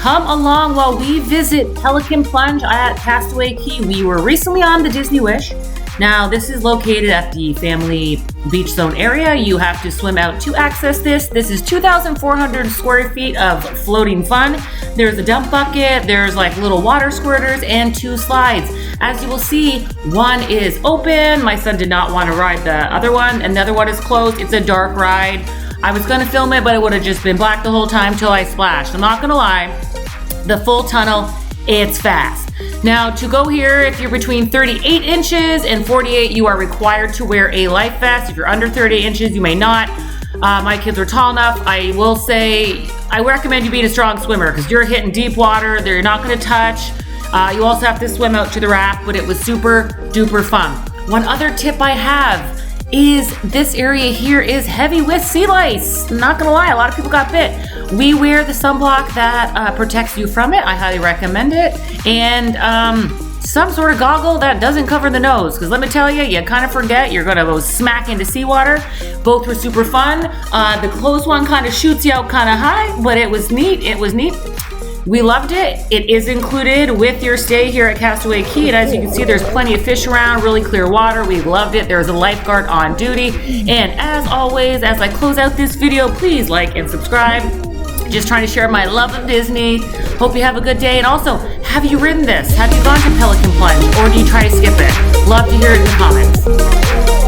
come along while we visit Pelican Plunge at Castaway Cay. We were recently on the Disney Wish. Now, this is located at the family beach zone area. You have to swim out to access this. This is 2,400 square feet of floating fun. There's a dump bucket, there's like little water squirters, and 2 slides. As you will see, one is open. My son did not want to ride the other one. Another one is closed. It's a dark ride. I was gonna film it, but it would have just been black the whole time till I splashed. I'm not gonna lie, the full tunnel, it's fast. Now, to go here, if you're between 38 inches and 48, you are required to wear a life vest. If you're under 38 inches, you may not. My kids are tall enough. I will say, I recommend you being a strong swimmer because you're hitting deep water. They're not gonna touch. You also have to swim out to the raft, but it was super duper fun. One other tip I have is this area here is heavy with sea lice. Not gonna lie, a lot of people got bit. We wear the sunblock that protects you from it. I highly recommend it. And some sort of goggle that doesn't cover the nose. Because let me tell you, you kind of forget you're gonna go smack into seawater. Both were super fun. The closed one kind of shoots you out kind of high, but it was neat. It was neat. We loved it. It is included with your stay here at Castaway Cay. And as you can see, there's plenty of fish around, really clear water. We loved it. There's a lifeguard on duty. And as always, as I close out this video, please like and subscribe. Just trying to share my love of Disney. Hope you have a good day. And also, have you ridden this? Have you gone to Pelican Plunge? Or do you try to skip it? Love to hear it in the comments.